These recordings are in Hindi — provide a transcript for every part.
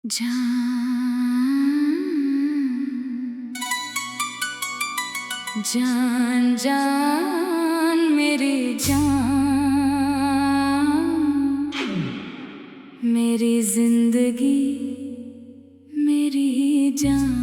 जान जान जान मेरी जान, मेरी जिंदगी मेरी जान।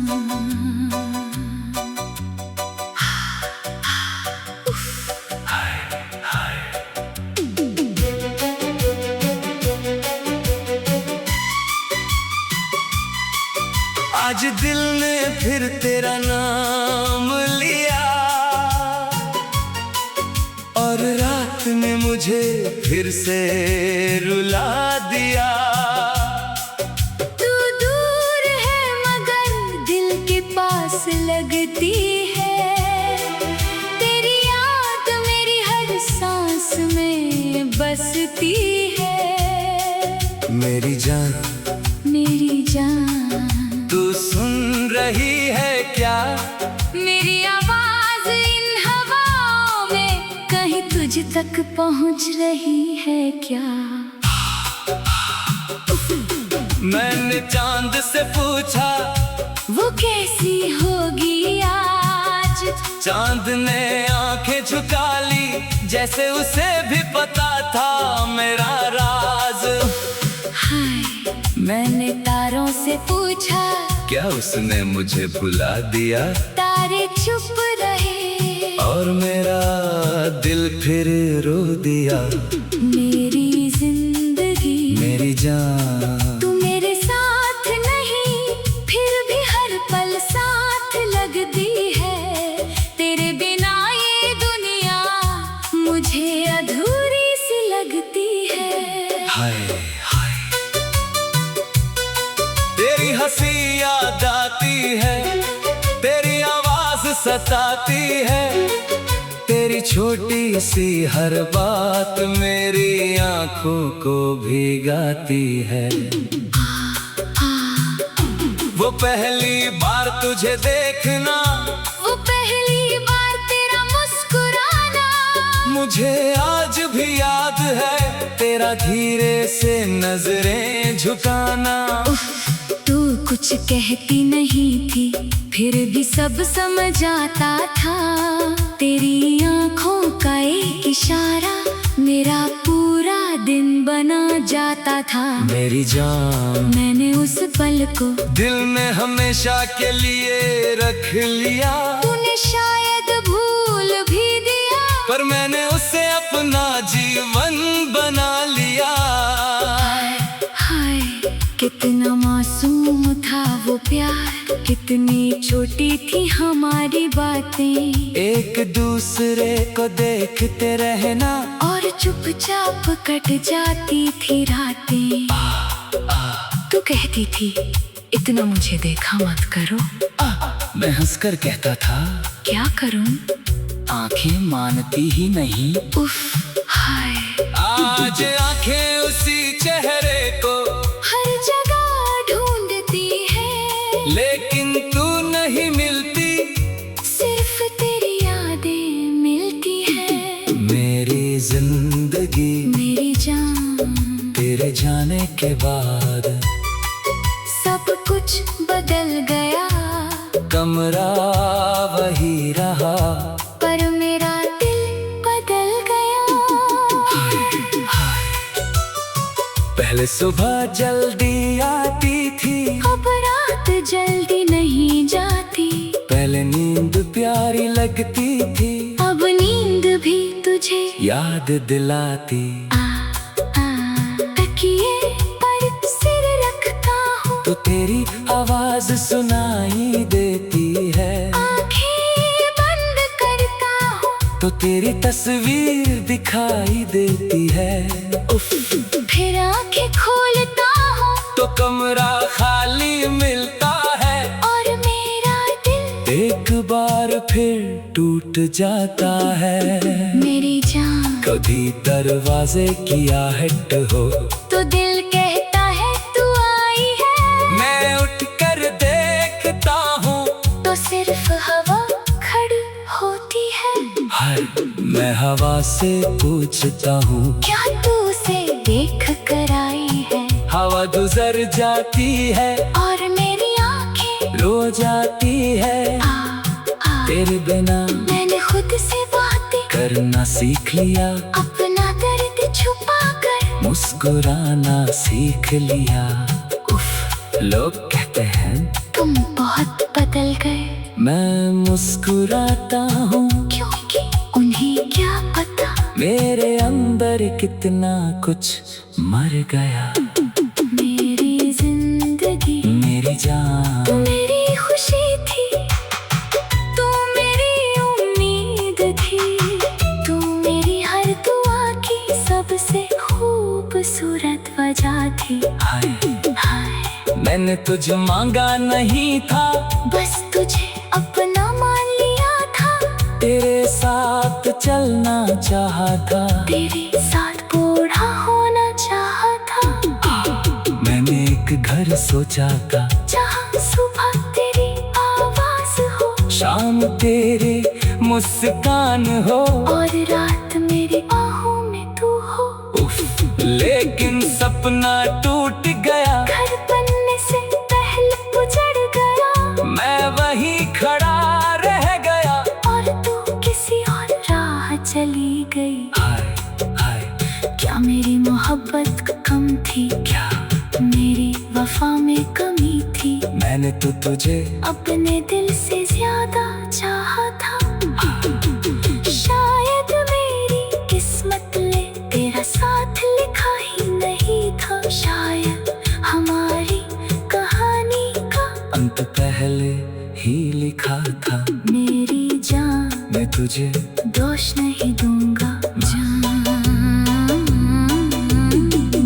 आज दिल ने फिर तेरा नाम लिया और रात ने मुझे फिर से रुला दिया। तू दूर है मगर दिल के पास लगती है, तेरी याद मेरी हर सांस में बसती है। मेरी जान मेरी जान, तू सुन रही है क्या? मेरी आवाज इन हवाओं में कहीं तुझ तक पहुंच रही है क्या? मैंने चांद से पूछा वो कैसी होगी आज? चांद ने आंखें झुका ली जैसे उसे भी पता था मेरा राज। हाय, मैंने तारों से पूछा क्या उसने मुझे भुला दिया? तारे चुप रहे और मेरा दिल फिर रो दिया। मेरी जिंदगी मेरी जान, तू मेरे साथ नहीं फिर भी हर पल साथ लगती है। तेरे बिना ये दुनिया मुझे अधूरी सी लगती है। हाय हाय, तेरी हंसी याद आती है, तेरी आवाज सताती है, तेरी छोटी सी हर बात मेरी आंखों को भिगाती है। वो पहली बार तुझे देखना, वो पहली बार तेरा मुस्कुराना, मुझे आज भी याद है तेरा धीरे से नजरें झुकाना। तू कुछ कहती नहीं थी फिर भी सब समझ आता था। तेरी आंखों का एक इशारा मेरा पूरा दिन बना जाता था। मेरी जान, मैंने उस पल को दिल में हमेशा के लिए रख लिया। तूने शायद भूल भी दिया, पर मैंने उसे अपना जीवन बना लिया। हाय, कितना मासूम था वो प्यार, कितनी छोटी थी हमारी बातें। एक दूसरे को देखते रहना और चुपचाप कट जाती थी रातें। तू कहती थी इतना मुझे देखा मत करो, मैं हंसकर कहता था क्या करूं? आंखें मानती ही नहीं। उफ, हाय, आज आंखें उसी चेहरे को हर जगह ढूंढती है, लेकिन तू नहीं मिलती, सिर्फ तेरी यादें मिलती है। मेरी जिंदगी मेरी जान, तेरे जाने के बाद सब कुछ बदल गया, कमरा वही रहा, पर मेरा दिल बदल गया। पहले सुबह जल्दी आती थी, अब रात जल्दी नहीं जाती। पहले नींद प्यारी लगती थी, अब नींद भी तुझे याद दिलाती। तकिए पर सिर रखता हूँ तो तेरी आवाज सुनाई देती है, आँखें बंद करता हूँ तो तेरी तस्वीर दिखाई देती है। उफ, फिर आँखें खोलता हूँ तो कमरा खाली मिलता है, और मेरा दिल एक बार फिर टूट जाता है। मेरी जान, कभी दरवाजे की आहट हो तो दिल कहता है तू आई है। मैं उठकर देखता हूँ तो सिर्फ हवा खड़ी होती है। हाय, मैं हवा से पूछता हूँ क्या तू उसे देख कर आई है? हवा हवा गुजर जाती है और मेरी आंखें रो जाती है। तेरे बिना मैंने खुद से बातें करना सीख लिया, अपना दर्द छुपा कर मुस्कुराना सीख लिया। उफ, लोग कहते हैं तुम बहुत बदल गए, मैं मुस्कुराता हूँ क्योंकि उन्हें क्या पता मेरे अंदर कितना कुछ मर गया। मेरी जिंदगी मेरी जान तू मेरी खुशी थी, तू मेरी उम्मीद थी, तू मेरी हर दुआ की सबसे खूबसूरत वजह थी। हाय हाय मैंने तुझ मांगा नहीं था, बस तुझे अपना मान लिया था। तेरे साथ चलना चाहा था, तेरे साथ बूढ़ा होना चाहा था। मैंने एक घर सोचा था, जहाँ सुबह तेरी आवाज हो, शाम तेरे मुस्कान हो, और रात मेरी बाहों में तू हो। उफ, लेकिन सपना टूट गया, घर बनने से पहले उजड़ गया, मैं वहीं खड़ा रह गया। और तू किसी और राह चली गई। हाय हाय क्या मेरी मोहब्बत कम थी, क्या मेरी वफा में कमी थी? मैंने तो तुझे अपने दिल से ज्यादा चाहा था। शायद मेरी किस्मत ने तेरा साथ लिखा ही नहीं था, शायद हमारी कहानी का अंत पहले ही लिखा था। मेरी जान मैं तुझे दोष नहीं दूंगा। जान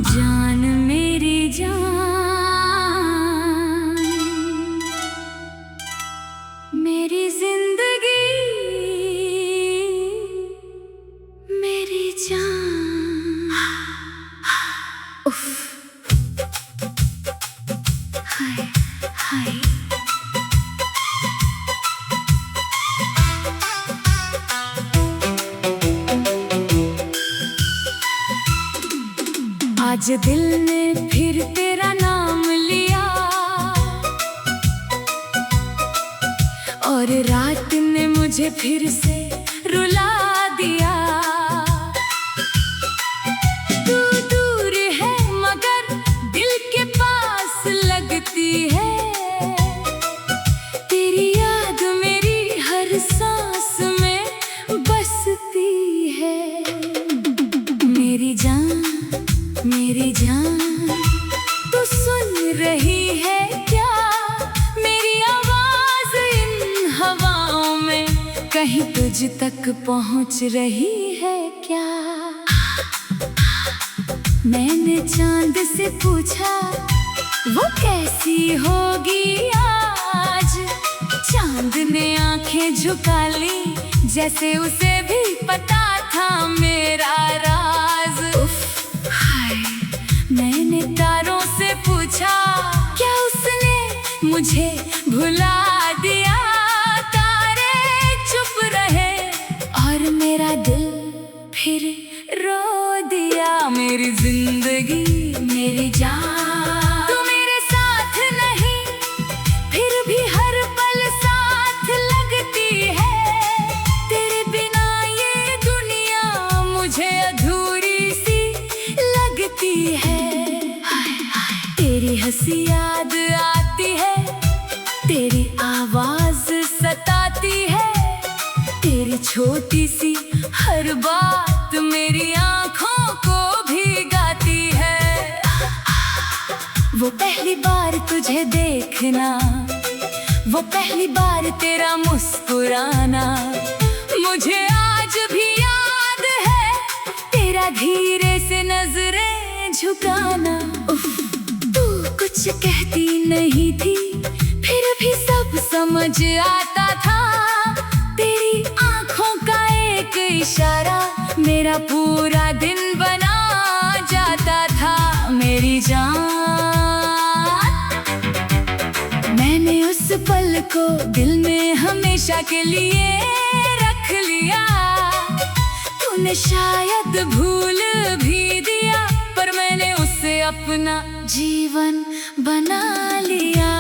जान मेरी जान, मेरी जिंदगी मेरी जान। उफ, हाय हाय आज दिल ने फिर तेरा नाम लिया, और रात ने मुझे फिर से रुला दिया। तू दूर है मगर दिल के पास लगती है, तेरी याद मेरी हर सांस में बसती है। मेरी जान मेरी जान, तू सुन रही है क्या मेरी आवाज इन हवाओं में? कहीं तुझ तक पहुंच रही है क्या? मैंने चांद से पूछा वो कैसी होगी आज, चांद ने आंखें झुका ली जैसे उसे भी पता था मेरा राज। उफ, हाय मैंने तारों से पूछा क्या उसने मुझे भुला दिया? तारे चुप रहे और मेरा दिल फिर रो दिया। मेरी जिंदगी मेरी जान, तू मेरे साथ नहीं फिर भी हर पल साथ लगती है। तेरे बिना ये दुनिया मुझे अधूरी सी लगती है। तेरी हंसी याद आती है, तेरी आवाज सताती है, तेरी छोटी सी हर बात मेरी आंखों को भिगाती है। वो पहली बार तुझे देखना, वो पहली बार तेरा मुस्कुराना, मुझे आज भी याद है तेरा धीरे से नजरें झुकाना। उफ, तू कुछ कहती नहीं थी फिर भी सब समझ आता था, तेरी आंखों का एक इशारा मेरा पूरा दिन बना जाता था। मेरी जान, मैंने उस पल को दिल में हमेशा के लिए रख लिया। तूने शायद भूल भी दिया पर मैंने उससे अपना जीवन बना लिया।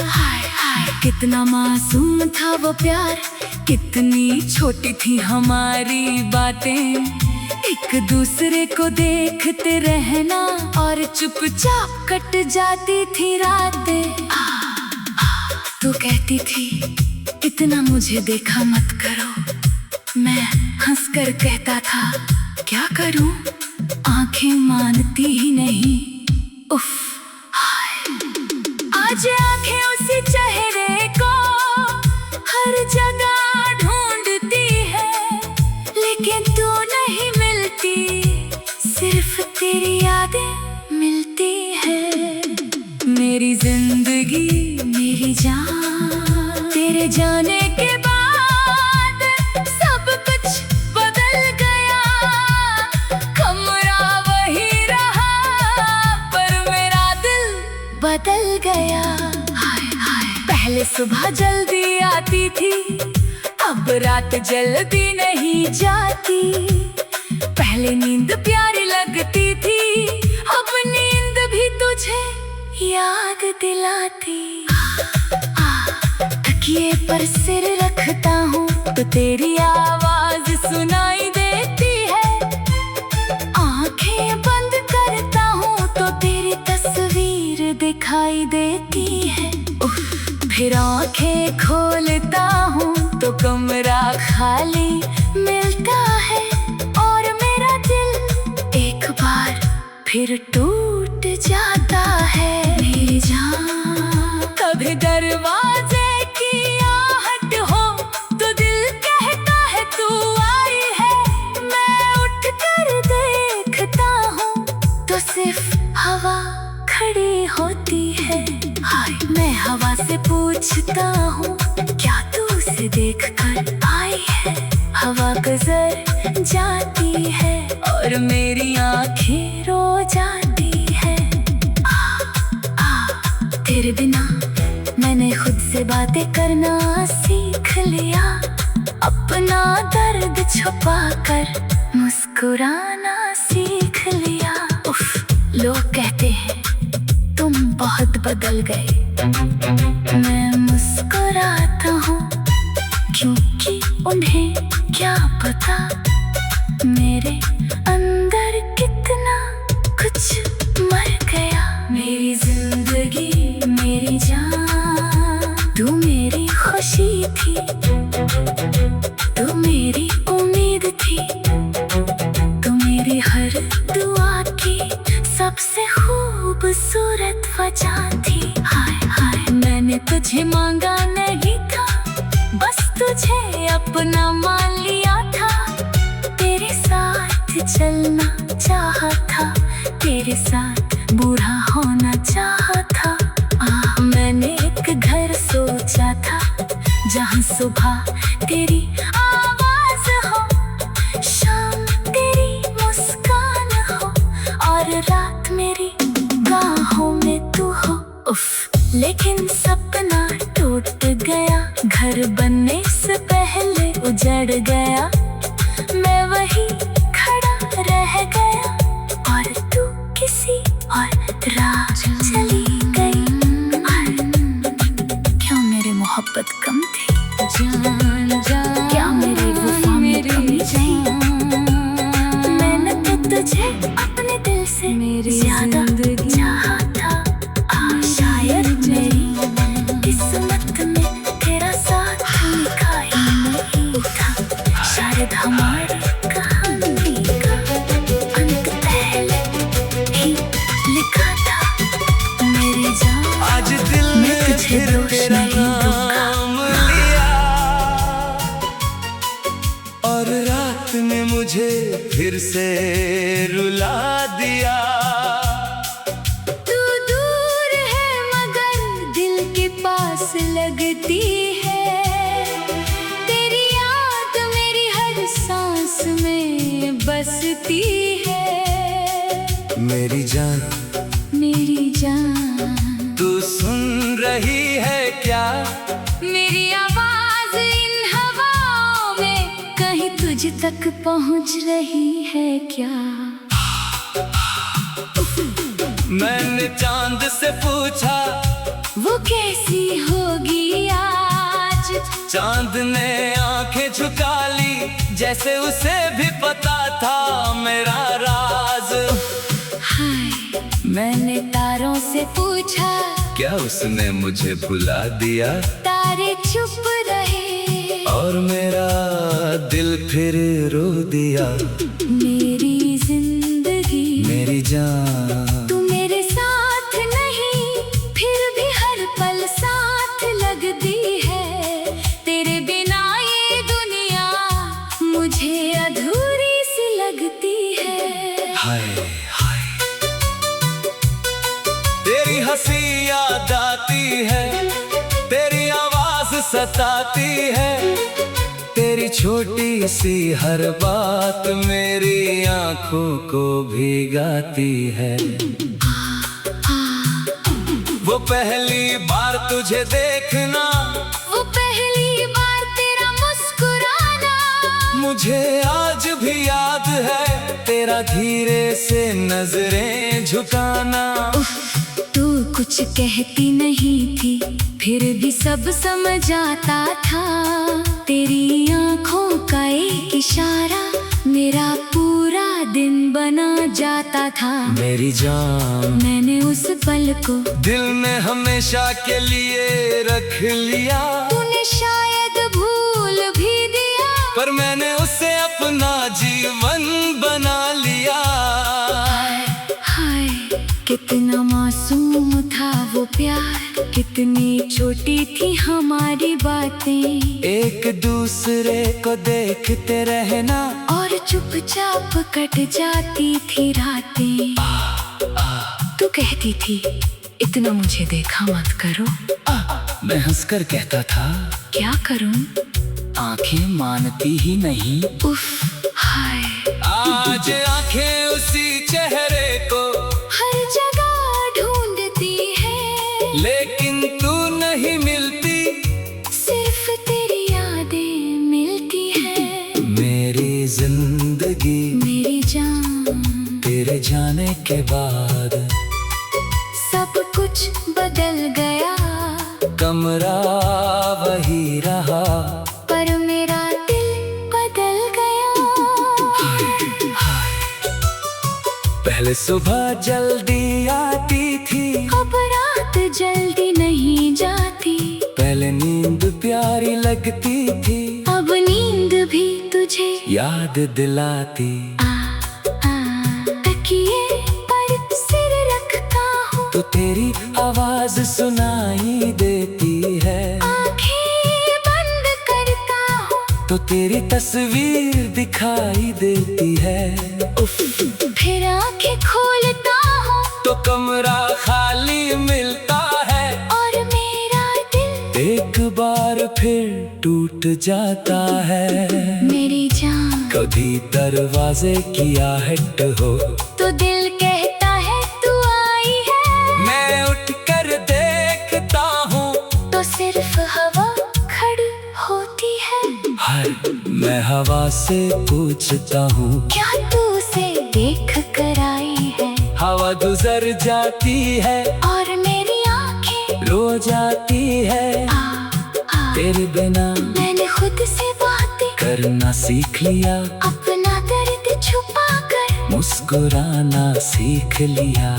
हाय हाय कितना मासूम था वो प्यार, कितनी छोटी थी हमारी बातें, एक दूसरे को देखते रहना और चुपचाप कट जाती थी रातें। तू कहती थी इतना मुझे देखा मत करो, मैं हंसकर कहता था क्या करूं, आंखें मानती ही नहीं। उफ हाय आज आंखें उसी चेहरे को हर जगह ढूंढती है, लेकिन तू नहीं मिलती, सिर्फ तेरी यादें मिलती है। मेरी जिंदगी मेरी जान, तेरे जाने के बाद सब कुछ बदल गया। कमरा वही रहा पर मेरा दिल बदल गया। हाय हाय पहले सुबह जल्दी आती थी, अब रात जल्दी नहीं जाती। पहले नींद प्यारी लगती थी, अब नींद भी तुझे याद दिलाती। तकिए पर सिर रखता हूँ तो तेरी आवाज सुनाई देती है, आंखें बंद करता हूँ तो तेरी तस्वीर दिखाई देती है। फिर आंखें खोलता हूँ तो कमरा खाली मिलता है, और मेरा दिल एक बार फिर टूट जाता है। मेरी जान कभी दरवाजे की आहट हो तो दिल कहता है तू आई है, मैं उठ कर देखता हूँ तो सिर्फ हवा खड़ी होती है। हाय मैं हवा से पूछता हूँ क्या तू उसे देख कर आई है, हवा गुजर जाती है और मेरी आंखें रो जाती है। तेरे बिना मैंने खुद से बातें करना सीख लिया, अपना दर्द छुपा कर मुस्कुराना सीख लिया। उफ लोग कहते हैं तुम बहुत बदल गए, मैं मुस्कुराता हूँ क्योंकि उन्हें क्या पता मेरे अंदर कितना कुछ मर गया। मेरी जिंदगी मेरी जान, तू मेरी खुशी थी, तू मेरी उम्मीद थी, तू मेरी हर दुआ की सबसे खूबसूरत वजह थी। हाय हाय मैंने तुझे मांगा नहीं था, बस तुझे अपना मान लिया था। तेरे साथ चलना चाहा था, तेरे साथ बूढ़ा होना चाहा था। मैंने एक घर सोचा था जहाँ सुबह तेरी आवाज हो, शाम तेरी मुस्कान हो और रात मेरी बाहों में तू हो। उफ लेकिन सपना टूट गया, घर बनने से पहले उजड़ गया। मैं वही खड़ा रह गया और तू किसी और राह चली गई। क्या मेरी मोहब्बत कम थी? जान जान क्या मेरी वफा में कमी थी? मैंने तो तुझे अपने दिल से ज्यादा चाहा था। शायद मेरी किस्मत में तेरा साथ लिखा ही नहीं था, शायद हमारी कहानी का अंत पहले ही लिखा था। मेरी जान आज दिल मैं तुझे दोष नहीं नाम लिया और रात में मुझे फिर से रुला दिया। तू दूर है मगर दिल के पास लगती है, तेरी याद मेरी हर सांस में बसती है। मेरी जान मेरी जान तू सुन रही है क्या? मेरी आवाज इन हवाओं में कहीं तुझ तक पहुंच रही है क्या? मैंने चांद से पूछा वो कैसी होगी आज। चांद ने आंखें झुका ली जैसे उसे भी पता था मेरा राज। हाय, मैंने तारों से पूछा क्या उसने मुझे भुला दिया। तारे चुप रहे और मेरा दिल फिर रो दिया। मेरी जिंदगी मेरी जान तू मेरे साथ नहीं, फिर भी हर पल साथ लगती है। तेरे बिना ये दुनिया मुझे अधूरी सी लगती है। हाय हाय, तेरी हंसी याद आती है, तेरी आवाज सताती है, तेरी छोटी सी हर बात मेरी आंखों को भिगाती है। वो पहली बार तुझे देखना, वो पहली बार तेरा मुस्कुराना, मुझे आज भी याद है तेरा धीरे से नजरें झुकाना। तू कुछ कहती नहीं थी, फिर भी सब समझ आता था। तेरी आंखों का एक इशारा मेरा पूरा दिन बना जाता था। मेरी जान मैंने उस पल को दिल में हमेशा के लिए रख लिया। तूने शायद भूल भी दिया, पर मैंने उसे अपना जीवन बना लिया। हाय, कितना मासूम था वो प्यार, कितनी छोटी थी हमारी बातें। एक दूसरे को देखते रहना और चुपचाप कट जाती थी रातें। तू कहती थी इतना मुझे देखा मत करो। मैं हंसकर कहता था क्या करूं, आंखें मानती ही नहीं। उफ, हाय, आज आंखें उसी चेहरे को हर जगह ढूंढती है, लेकिन तू नहीं मिलती। सिर्फ तेरी यादें मिलती है। मेरी जिंदगी मेरी जान तेरे जाने के बाद सब कुछ बदल गया। कमरा वही रहा, पर मेरा दिल बदल गया। पहले सुबह जल्दी आती थी, अब रात जल्दी नहीं जाती। पहले नींद प्यारी लगती थी, अब नींद भी तुझे याद दिलाती। तकिए पर सिर रखता हूँ तो तेरी आवाज सुनाई देती है। आंखें बंद करता हूँ तो तेरी तस्वीर दिखाई देती है। उफ, फिर आंखें खोलता हूँ तो कमरा खाली मिलता है। और मेरा दिल एक बार फिर टूट जाता है। मेरी जान कभी दरवाजे की आहट हो तो दिल कहता है तू आई है। मैं उठकर देखता हूँ तो सिर्फ हवा खड़ी होती है। हाय, मैं हवा से पूछता हूँ क्या तू उसे देख कर आई है। हवा गुजर जाती है और मेरी आंखें रो जाती है। तेरे बिना मैंने खुद से बातें करना सीख लिया, अपना दर्द छुपा कर मुस्कुराना सीख लिया।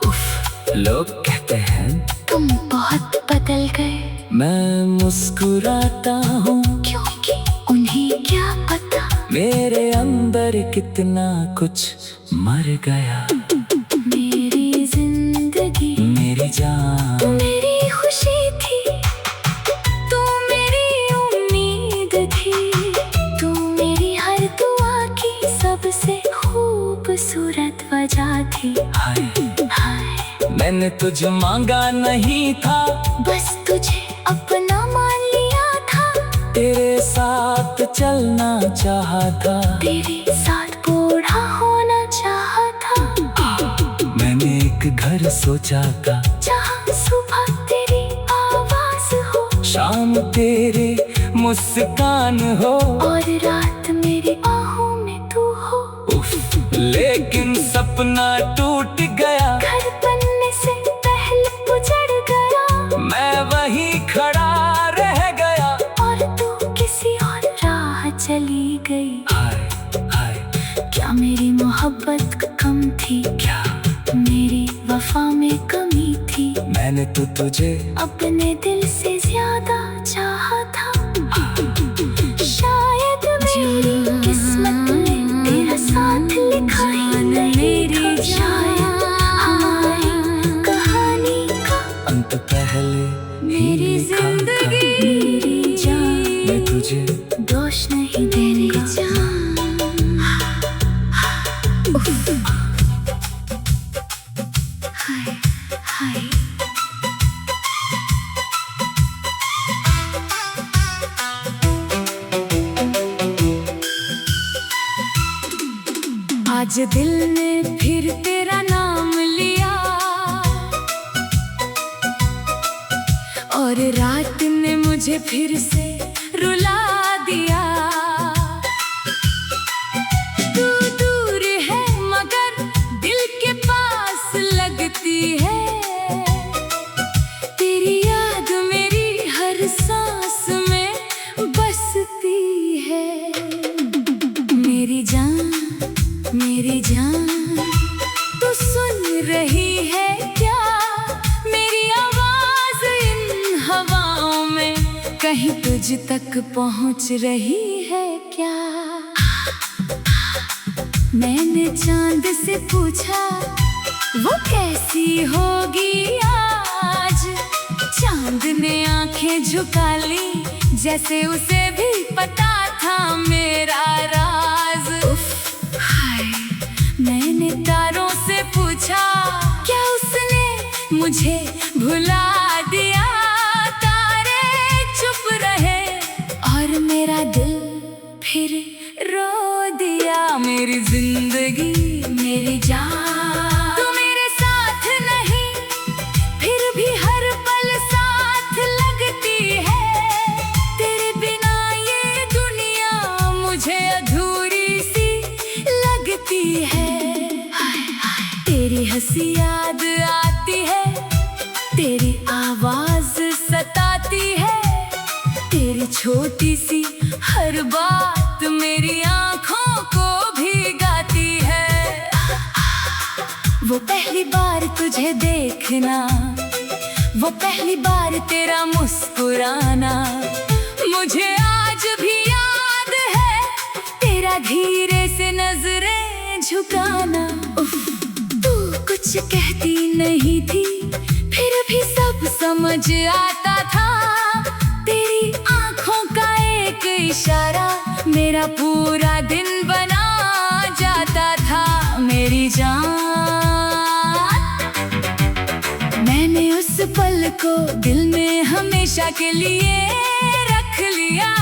उफ, लोग कहते हैं तुम बहुत बदल गए। मैं मुस्कुराता हूँ क्योंकि उन्हें क्या पता मेरे अंदर कितना कुछ मर गया। मेरी जिंदगी मेरी जान तू मेरी खुशी थी, तू मेरी उम्मीद थी, तू मेरी हर दुआ की सबसे खूबसूरत वजह थी। हाय, हाय, मैंने तुझ मांगा नहीं था, बस तुझे अपना मान लिया था। तेरे साथ चलना चाहा था, तेरे साथ बूढ़ा होना चाहा था। मैंने एक घर सोचा था जहाँ सुबह तेरी आवाज हो, शाम तेरे मुस्कान हो, और रात मेरी बाहों में तू हो। उफ, लेकिन सपना टूट गया। घर पर मैंने तो तुझे अपने दिल से ज्यादा चाहा था। शायद मेरी किस्मत में तेरा साथ लिखा ही नहीं था। शायद हमारी कहानी का अंत पहले मेरी जिंदगी मेरी जान मैं तुझे दोष नहीं देने जान। हाय हाय आज दिल ने फिर तेरा नाम लिया और रात ने मुझे फिर से रुला दिया। तू दूर है मगर दिल के पास लगती है। तेरी याद मेरी हर सांस में बसती है। मेरी जान तू सुन रही है क्या? मेरी आवाज इन हवाओं में कहीं तुझ तक पहुंच रही है क्या? मैंने चांद से पूछा वो कैसी होगी आज। चांद ने आंखें झुका ली जैसे उसे भी पता था मेरा राज। मैंने तारों से पूछा क्या उसने मुझे भुला दिया? तारे चुप रहे और मेरा दिल फिर रो दिया। मेरी जिंदगी मेरी जान तू मेरे साथ नहीं फिर भी हर पल साथ लगती है। तेरे बिना ये दुनिया मुझे अधूरी सी लगती है। तेरी हंसी याद आती है, तेरी आवाज सताती है। तेरी छोटी सी हर बात मेरी आंखों को भिगाती है। वो पहली बार तुझे देखना, वो पहली बार तेरा मुस्कुराना मुझे आज भी याद है। तेरा धीरे से नजरें झुकाना। कुछ कहती नहीं थी फिर भी सब समझ आता था। तेरी आंखों का एक इशारा मेरा पूरा दिन बना जाता था। मेरी जान मैंने उस पल को दिल में हमेशा के लिए रख लिया।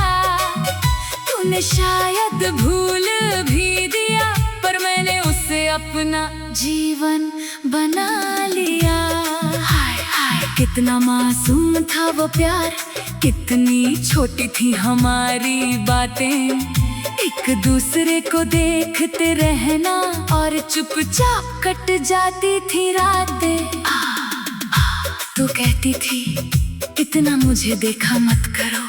तूने शायद भूल भी दिया पर मैंने उसे अपना जीवन बना लिया। हाय हाय कितना मासूम था वो प्यार, कितनी छोटी थी हमारी बातें। एक दूसरे को देखते रहना और चुपचाप कट जाती थी रातें। तू कहती थी इतना मुझे देखा मत करो।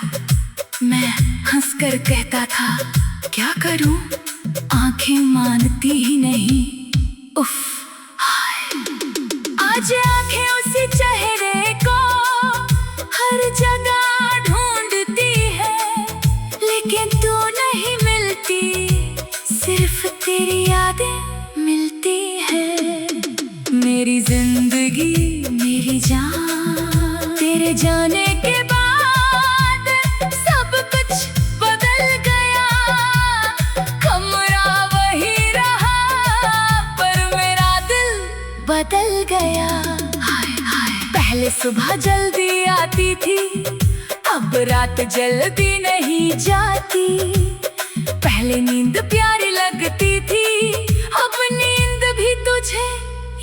मैं हंसकर कहता था क्या करूं, आंखें मानती ही नहीं। उफ आज आंखें उसी चेहरे को हर जगह ढूंढती है, लेकिन तू नहीं मिलती, सिर्फ तेरी यादें मिलती है। मेरी जिंदगी मेरी जान तेरे जाने के बाद सब कुछ बदल गया। कमरा वही रहा पर मेरा दिल बदल गया। हाय हाय पहले सुबह जल्दी आती थी, अब रात जल्दी नहीं जाती। पहले नींद प्यारी लगती थी, अब नींद भी तुझे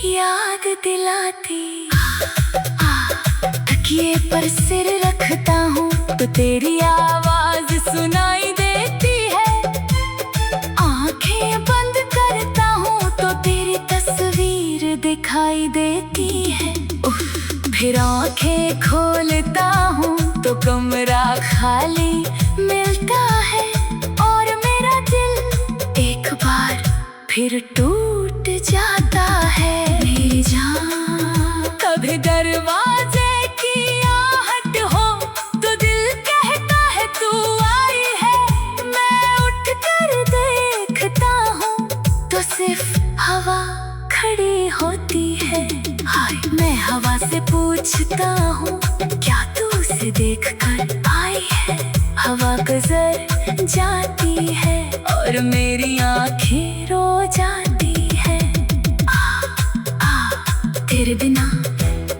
याद दिलाती। तकिए पर सिर रखता हूँ तो तेरी आवाज सुनाई देती है। आंखें बंद करता हूँ तो तेरी तस्वीर दिखाई देती है। फिर आंखें खोलता हूँ तो कमरा खाली मिलता है और मेरा दिल एक बार फिर टूट जाता है। मेरी जान कभी दरवाजा हवा से पूछता हूँ क्या तू उसे देख कर आई है। हवा गुजर जाती है और मेरी आंखें रो जाती है। तेरे बिना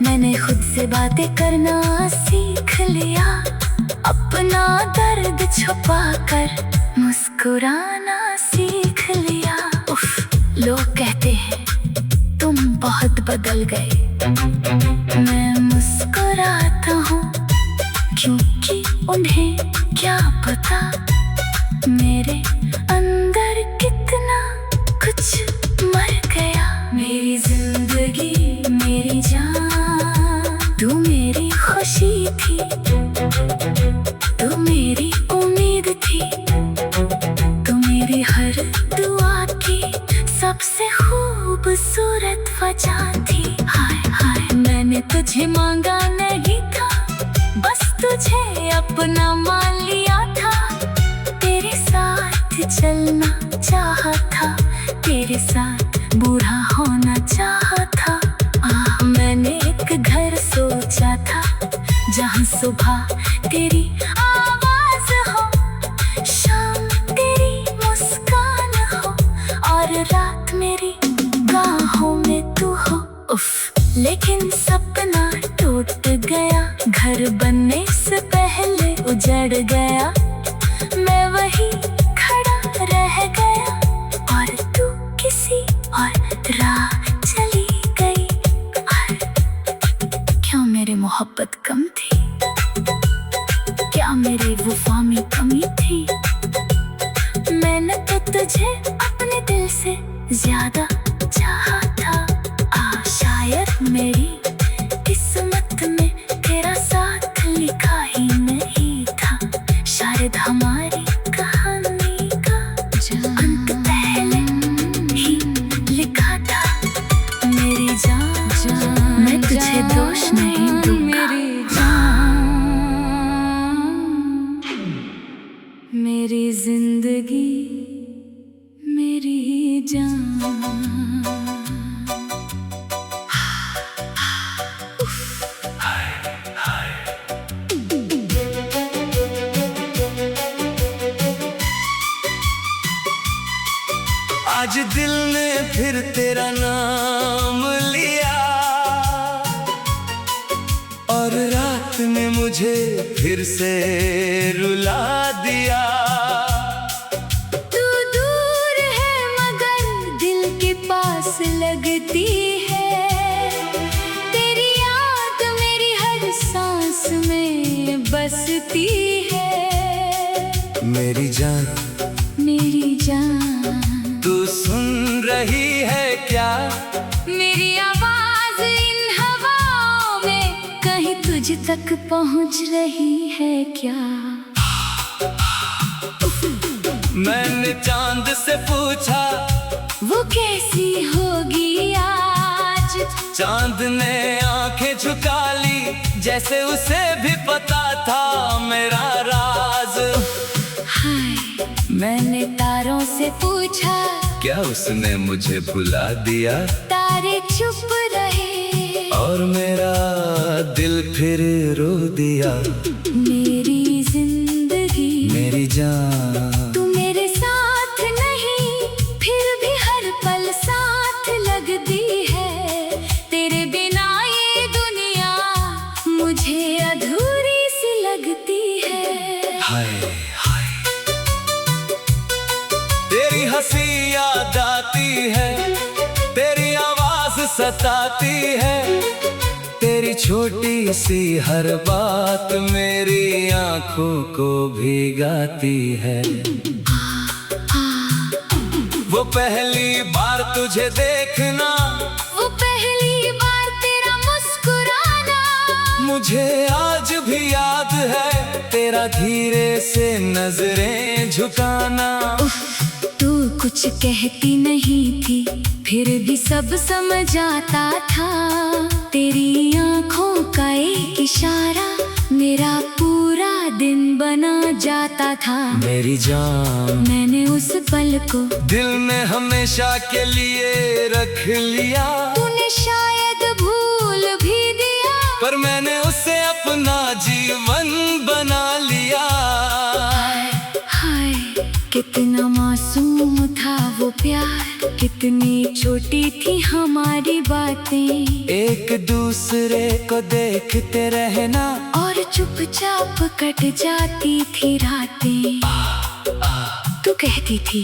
मैंने खुद से बातें करना सीख लिया, अपना दर्द छुपा कर मुस्कुराना सीख लिया। उफ, लोग कहते हैं तुम बहुत बदल गए, मैं मुस्कुराता हूँ क्योंकि उन्हें क्या पता मेरे अंदर कितना कुछ मर गया। मेरी जिंदगी मेरी जान, तू मेरी खुशी थी, तू मेरी उम्मीद थी, तू मेरी हर दुआ की सबसे खूबसूरत वजह थी। हाय हाय, मैंने तुझे मांगा नहीं था, बस तुझे अपना मान लिया था। तेरे साथ चलना चाहा था, तेरे साथ बूढ़ा होना चाहा था। मैंने एक घर सोचा था जहाँ सुबह तेरी आवाज हो, शाम तेरी मुस्कान हो और रात मेरी बाहों में तू हो। उफ, लेकिन सपना टूट गया, घर बनने से पहले उजड़ गया। मैं वही खड़ा रह गया और तू किसी और राह चली गई। क्या मेरी मोहब्बत कम थी? क्या मेरी वफा में कमी थी? मैंने तो तुझे अपने दिल से ज्यादा चाहा था। शायद मेरी किस्मत में तेरा साथ लिखा ही नहीं था। शायद हमारी कहानी का अंत पहले ही लिखा था। मेरी जान, मैं तुझे दोष नहीं दूंगा। मेरी जिंदगी मेरी जान। आज दिल ने फिर तेरा नाम लिया और रात में मुझे फिर से रुला दिया। तू दूर है मगर दिल के पास लगती है, तेरी याद मेरी हर सांस में बसती है। मेरी जान, मेरी जान, तू सुन रही है क्या? मेरी आवाज इन हवाओं में कहीं तुझ तक पहुंच रही है क्या? मैंने चांद से पूछा वो कैसी होगी आज? चांद ने आंखें झुका ली जैसे उसे भी पता था मेरा राज। हाय, मैंने तारों से पूछा क्या उसने मुझे भुला दिया? तारे चुप रहे और मेरा दिल फिर रो दिया। मेरी जिंदगी मेरी जान, तू मेरे साथ नहीं फिर भी हर पल साथ लगती है। तेरे बिना ये दुनिया मुझे अधूरी सी लगती है। हाय हाय, तेरी हंसी याद आती है, तेरी आवाज सताती है, तेरी छोटी सी हर बात मेरी आंखों को भिगाती है। वो पहली बार तुझे देखना, वो पहली बार तेरा मुस्कुराना, मुझे आज भी याद है तेरा धीरे से नजरें झुकाना। तू कुछ कहती नहीं थी फिर भी सब समझ आता था। तेरी आंखों का एक इशारा मेरा पूरा दिन बना जाता था। मेरी जान, मैंने उस पल को दिल में हमेशा के लिए रख लिया। तूने शायद भूल भी पर मैंने उसे अपना जीवन बना लिया। हाय कितना मासूम था वो प्यार, कितनी छोटी थी हमारी बातें। एक दूसरे को देखते रहना और चुपचाप कट जाती थी रातें। तू कहती थी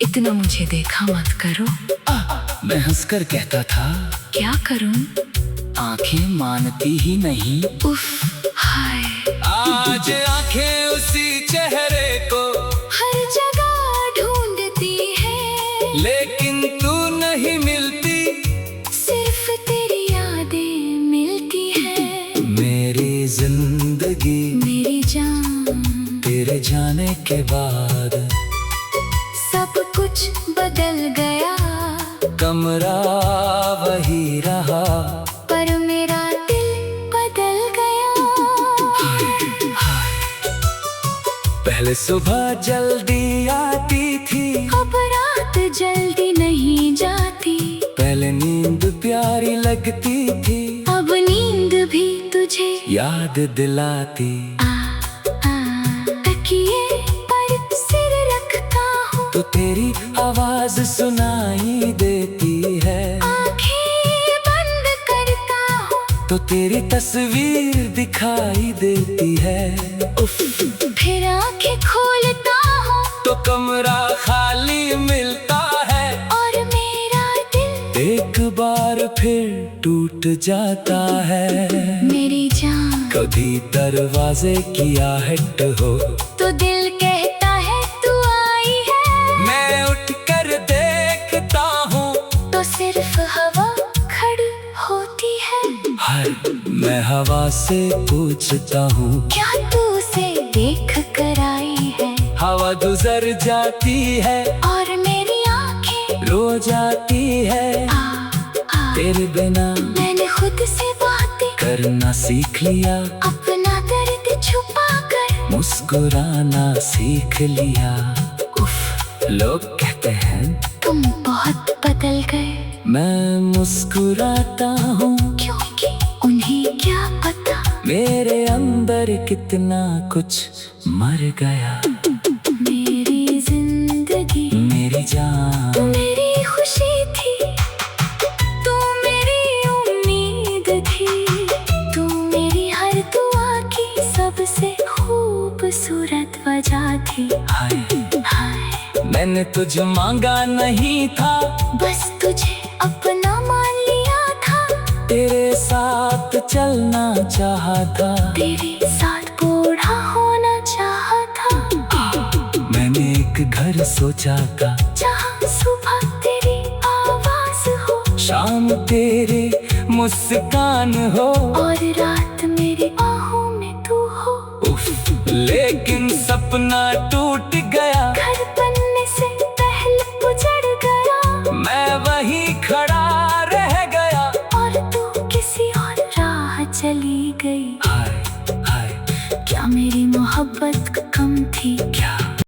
इतना मुझे देखा मत करो। मैं हंसकर कहता था क्या करूं? आंखें मानती ही नहीं। उफ हाय आज आंखें उसी चेहरे को हर जगह ढूंढती है, लेकिन तू नहीं मिलती, सिर्फ तेरी यादें मिलती है। मेरी जिंदगी मेरी जान तेरे जाने के बाद सब कुछ बदल गया। कमरा वही रहा, पर मेरा दिल बदल गया। पहले सुबह जल्दी आती थी, अब रात जल्दी नहीं जाती। पहले नींद प्यारी लगती थी, अब नींद भी तुझे याद दिलाती। तकिए पर सिर रखता हूँ तो तेरी आवाज सुनाई देती है, आँखें बंद करता हूँ तो तेरी तस्वीर दिखाई देती है। उफ, फिर आँखें खोलता हूँ तो कमरा खाली मिलता है, और मेरा दिल एक बार फिर टूट जाता है। मेरी जान कभी दरवाजे की आहट हो तो दिल कहता है तू आई है। मैं उठकर देखता हूँ तो सिर्फ हवा खड़ी होती है। हाय मैं हवा से पूछता हूँ क्या तू उसे देख कर आई है? हवा गुजर जाती है, और मेरी आँखें रो जाती है। तेरे बिना मैंने खुद से बातें करना सीख लिया, अपना दर्द छुपा कर मुस्कुराना सीख लिया। उफ, लोग कहते हैं तुम बहुत बदल गए, मैं मुस्कुराता हूँ क्योंकि उन्हें क्या पता मेरे अंदर कितना कुछ मर गया। मेरी जिंदगी मेरी जान तू मेरी खुशी थी, तू मेरी उम्मीद थी, तू मेरी हर दुआ की सबसे खूबसूरत वजह थी। हाय हाय मैंने तुझ मांगा नहीं था, बस तुझे अपना मान लिया था। तेरे साथ चलना चाहा था, तेरे साथ बूढ़ा होना चाहा था। मैंने एक घर सोचा था, जहाँ सुबह तेरी आवाज हो, शाम तेरे मुस्कान हो, और रात मेरी बाहों में तू हो। उफ, लेकिन सपना टूट गया, घर बनने से पहले उजड़ गया, मैं वहीं खड़ा रह गया, और तू किसी और राह चली गई। हाय हाय क्या मेरी मोहब्बत कम थी? क्या